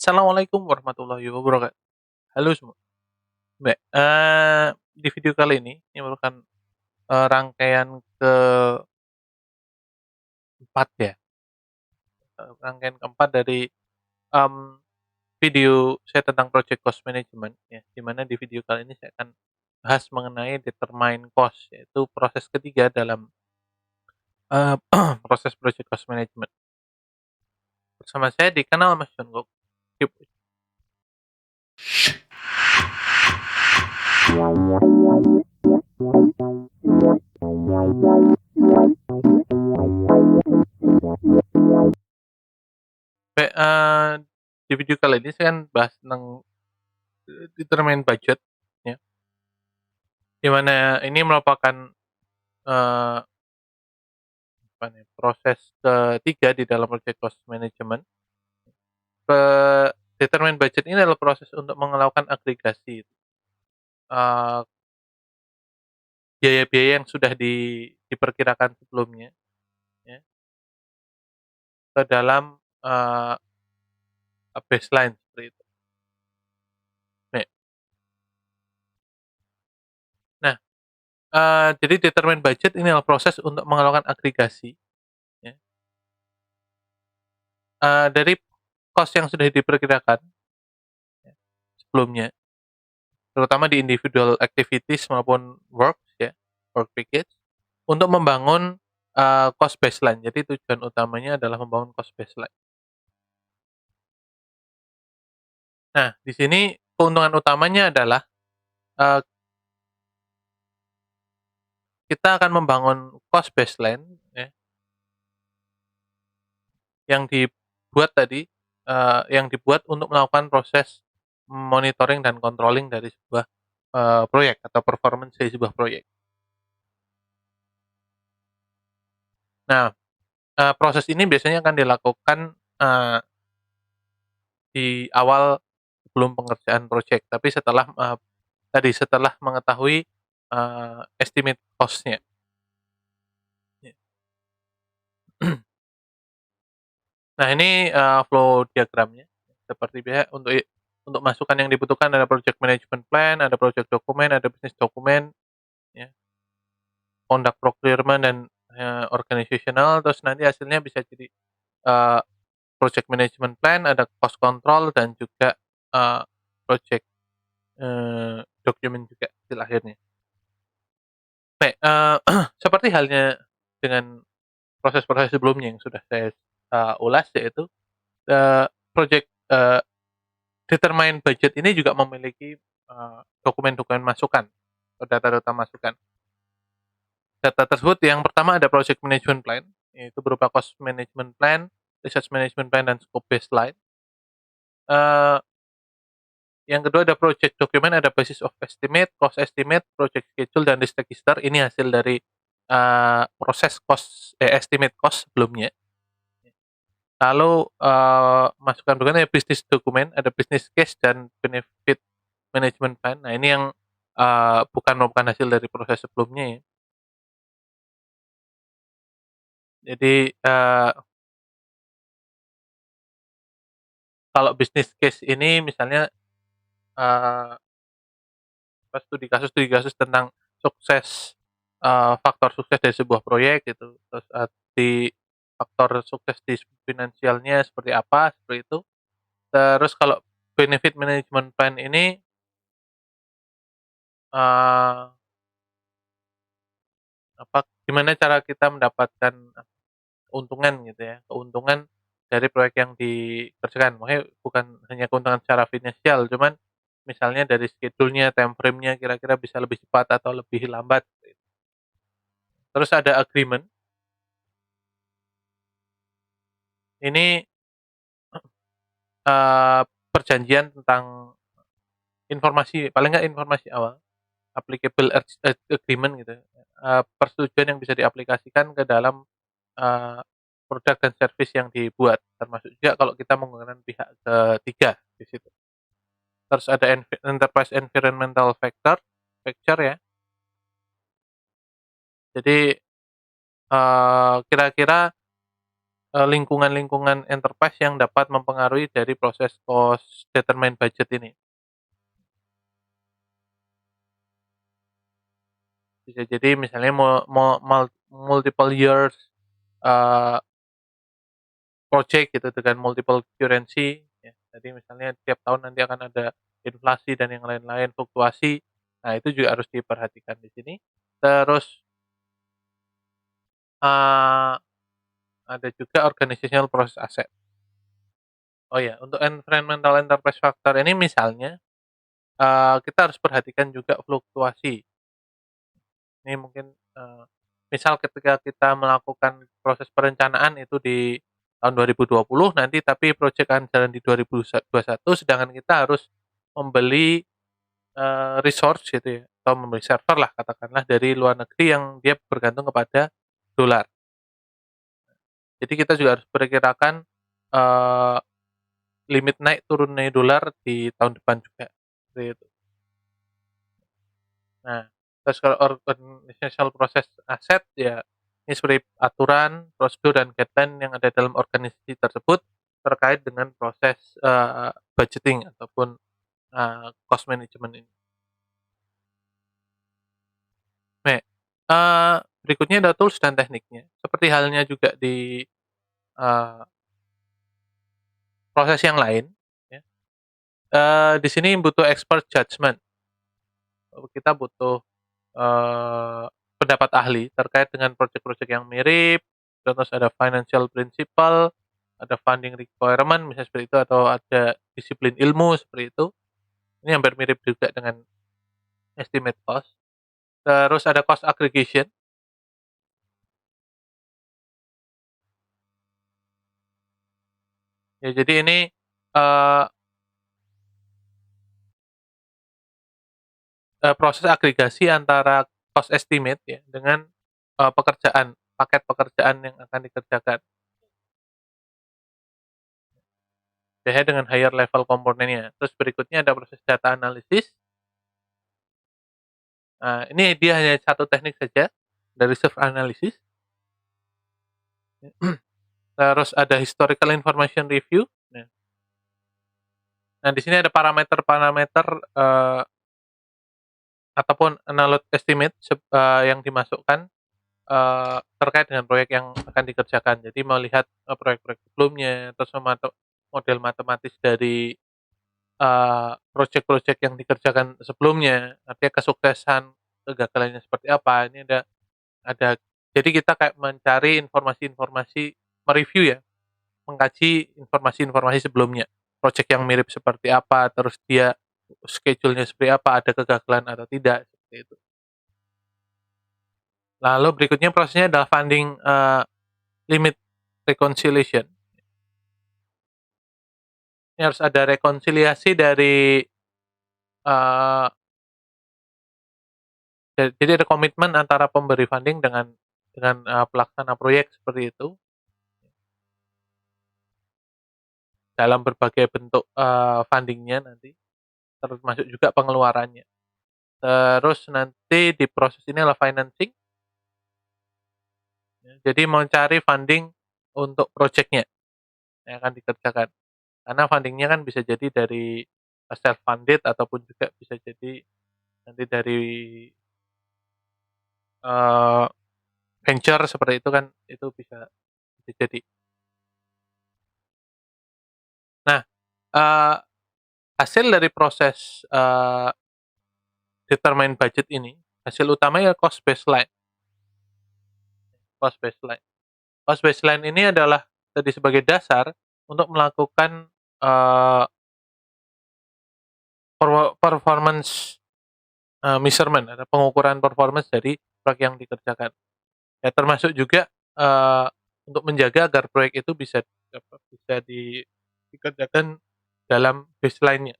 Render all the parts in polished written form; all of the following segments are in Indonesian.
Assalamualaikum warahmatullahi wabarakatuh. Halo semua. Mbak, di video kali ini merupakan, rangkaian keempat ya, rangkaian keempat dari, mmm, video saya tentang project cost management ya, di mana di video kali ini saya akan bahas mengenai determine cost, yaitu proses ketiga dalam, eee, proses project cost management. Bersama saya di kanal Mas Jongkok. Yuk. Mbak, di video kali ini saya akan bahas tentang, determine budget ya, di mana ini merupakan, eee apa nih, proses ketiga di dalam project cost management. Determine budget ini adalah proses untuk melakukan agregasi, eee, biaya-biaya yang sudah diperkirakan sebelumnya ya, ke dalam, baseline seperti itu. Nih, nah, jadi determine budget ini adalah proses untuk melakukan agregasi ya, dari cost yang sudah diperkirakan ya, sebelumnya, terutama di individual activities maupun works ya, work package. Untuk membangun, cost baseline. Jadi tujuan utamanya adalah membangun cost baseline. Nah, di sini keuntungan utamanya adalah, eee, kita akan membangun cost baseline ya, yang dibuat tadi, yang dibuat untuk melakukan proses monitoring dan controlling dari sebuah, proyek atau performance dari sebuah proyek. Nah, proses ini biasanya akan dilakukan, eee, di awal sebelum pengerjaan proyek, tapi setelah mengetahui, estimate cost-nya. Ya. Nah ini, flow diagramnya, seperti biasa untuk masukan yang dibutuhkan ada project management plan, ada project dokumen, ada business dokumen, ya, conduct procurement dan, organizational, terus nanti hasilnya bisa jadi, eee, project management plan, ada cost control dan juga, project, document juga hasil akhirnya. Baik, seperti halnya dengan proses-proses sebelumnya yang sudah saya, ulas yaitu, project, determine budget ini juga memiliki, dokumen-dokumen masukan atau data-data masukan. Data tersebut yang pertama ada project management plan, yaitu berupa cost management plan, research management plan, dan scope baseline. Eee, yang kedua ada project document, ada basis of estimate, cost estimate, project schedule, dan risk register. Ini hasil dari, proses estimate cost sebelumnya. Lalu, masukan berikutnya ya bisnis dokumen, ada business case dan benefit management plan. Nah ini yang, bukan merupakan hasil dari proses sebelumnya ya. Jadi, kalau business case ini misalnya, eee, studi kasus tentang sukses, faktor sukses dari sebuah proyek gitu, terus, di faktor sukses di finansialnya seperti apa, seperti itu. Terus kalau benefit management plan ini, eee, gimana cara kita mendapatkan keuntungan gitu ya, keuntungan dari proyek yang dikerjakan. Makanya bukan hanya keuntungan secara finansial, cuman misalnya dari schedule-nya, time frame-nya kira-kira bisa lebih cepat atau lebih lambat gitu. Terus ada agreement, ini, eee, perjanjian tentang informasi, paling nggak informasi awal, applicable agreement gitu, persetujuan yang bisa diaplikasikan ke dalam, eee, produk dan service yang dibuat, termasuk juga kalau kita menggunakan pihak ketiga di situ. Terus ada enterprise environmental factor ya. Jadi, kira-kira lingkungan-lingkungan enterprise yang dapat mempengaruhi dari proses cost determine budget ini. Bisa jadi misalnya multiple years, eee, project gitu dengan multiple currency ya. Jadi misalnya tiap tahun nanti akan ada inflasi dan yang lain-lain, fluktuasi. Nah, itu juga harus diperhatikan di sini. Terus, eee, ada juga organizational process asset. Oh ya, untuk environmental enterprise factor ini misalnya, kita harus perhatikan juga fluktuasi. Ini mungkin, misal ketika kita melakukan proses perencanaan itu di tahun 2020 nanti tapi project akan jalan di 2021 sedangkan kita harus membeli, resource gitu ya, atau membeli server lah katakanlah dari luar negeri yang dia bergantung kepada dolar. Jadi kita juga harus perkirakan, eee, limit naik turunnya dolar di tahun depan juga, seperti itu. Nah, terus kalau organizational process aset ya, ini seperti aturan, prosedur, dan guideline yang ada dalam organisasi tersebut terkait dengan proses, budgeting ataupun, cost management ini. Nah, berikutnya ada tools dan tekniknya. Seperti halnya juga di, eee, proses yang lain ya, di sini butuh expert judgment. Kita butuh pendapat ahli terkait dengan project-project yang mirip, terus ada financial principle, ada funding requirement misalnya seperti itu, atau ada disiplin ilmu seperti itu. Ini hampir mirip juga dengan estimate cost. Terus ada cost aggregation. Ya, jadi ini eee proses agregasi antara cost estimate ya dengan, paket pekerjaan yang akan dikerjakan. Biasanya dengan higher level komponennya. Terus berikutnya ada proses data analysis. Ini dia hanya satu teknik saja dari reserve analysis. Terus ada historical information review. Nah, di sini ada parameter-parameter, ataupun analog estimate yang dimasukkan, terkait dengan proyek yang akan dikerjakan. Jadi melihat, proyek-proyek sebelumnya, terus model matematis dari, projek-projek yang dikerjakan sebelumnya, artinya kesuksesan, kegagalannya seperti apa. Ini ada jadi kita kayak mencari informasi-informasi, mereview ya, mengkaji informasi-informasi sebelumnya. Project yang mirip seperti apa, terus dia schedule-nya seperti apa, ada kegagalan atau tidak, seperti itu. Lalu berikutnya prosesnya adalah funding, limit reconciliation. Ini harus ada rekonsiliasi dari, eee, jadi ada komitmen antara pemberi funding dengan pelaksana proyek seperti itu, dalam berbagai bentuk, funding-nya nanti, termasuk juga pengeluarannya. Terus nanti di proses ini adalah financing, ya, jadi mencari funding untuk projeknya yang akan dikerjakan. Karena funding-nya kan bisa jadi dari self funded ataupun juga bisa jadi nanti dari, eee, venture seperti itu kan, itu bisa bisa jadi. Nah, eee, hasil dari proses, determine budget ini, hasil utamanya cost baseline. Cost baseline. Cost baseline ini adalah tadi sebagai dasar untuk melakukan, eee, performance, measurement atau pengukuran performance dari proyek yang dikerjakan. Ya termasuk juga, eee, untuk menjaga agar proyek itu bisa bisa dikerjakan dalam baseline-nya.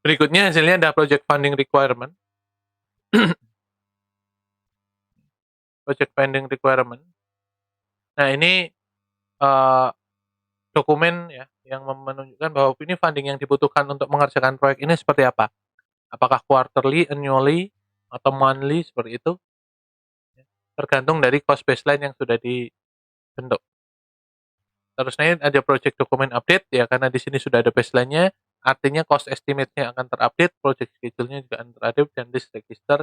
Berikutnya hasilnya ada project funding requirement. Project funding requirement. Nah ini, eee, dokumen ya yang menunjukkan bahwa ini funding yang dibutuhkan untuk mengerjakan proyek ini seperti apa. Apakah quarterly, annually, atau monthly seperti itu. tergantung dari cost baseline yang sudah dibentuk. Terus ini ada project document update ya, karena di sini sudah ada baseline-nya, artinya cost estimate-nya akan terupdate, project schedule-nya juga akan terupdate, dan list register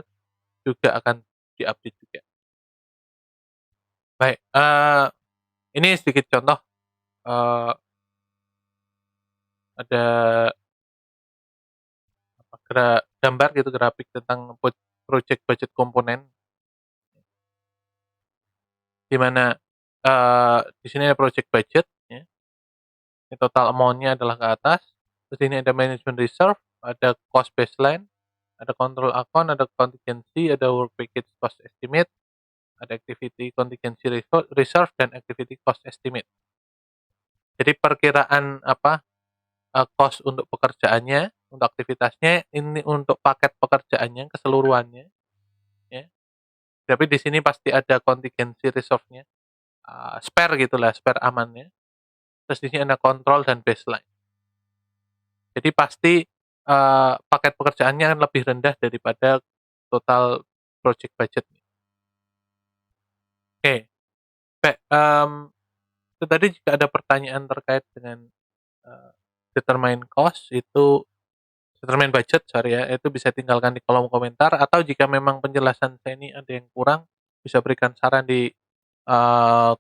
juga akan diupdate juga. Baik, ini sedikit contoh, ada gambar gitu, grafik tentang project budget komponen, di mana di sini ada project budget, ya. Ini total amount-nya adalah ke atas. Terus ini ada management reserve, ada cost baseline, ada control account, ada contingency, ada work package cost estimate, ada activity contingency reserve, dan activity cost estimate. Jadi perkiraan cost untuk pekerjaannya, untuk aktivitasnya, ini untuk paket pekerjaannya keseluruhannya, ya. Tapi di sini pasti ada contingency reserve-nya, spare gitulah, spare amannya. Terus di sini ada control dan baseline. Jadi pasti paket pekerjaannya akan lebih rendah daripada total project budget. Oke, baik. Itu tadi jika ada pertanyaan terkait dengan uh, determine cost itu determine budget, sorry ya, itu bisa tinggalkan di kolom komentar, atau jika memang penjelasan saya ini ada yang kurang, bisa berikan saran di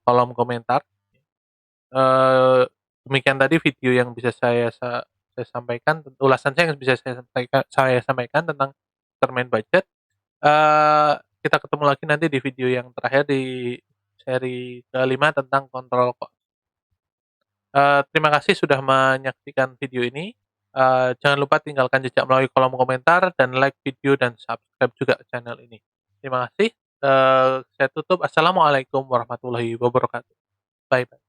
kolom komentar. Demikian tadi video yang bisa saya sampaikan, ulasan saya yang bisa saya sampaikan tentang determine budget. Kita ketemu lagi nanti di video yang terakhir di seri kelima tentang kontrol cost. Terima kasih sudah menyaksikan video ini. Jangan lupa tinggalkan jejak melalui kolom komentar dan like video dan subscribe juga channel ini. Terima kasih. Saya tutup. Assalamualaikum warahmatullahi wabarakatuh. Bye bye.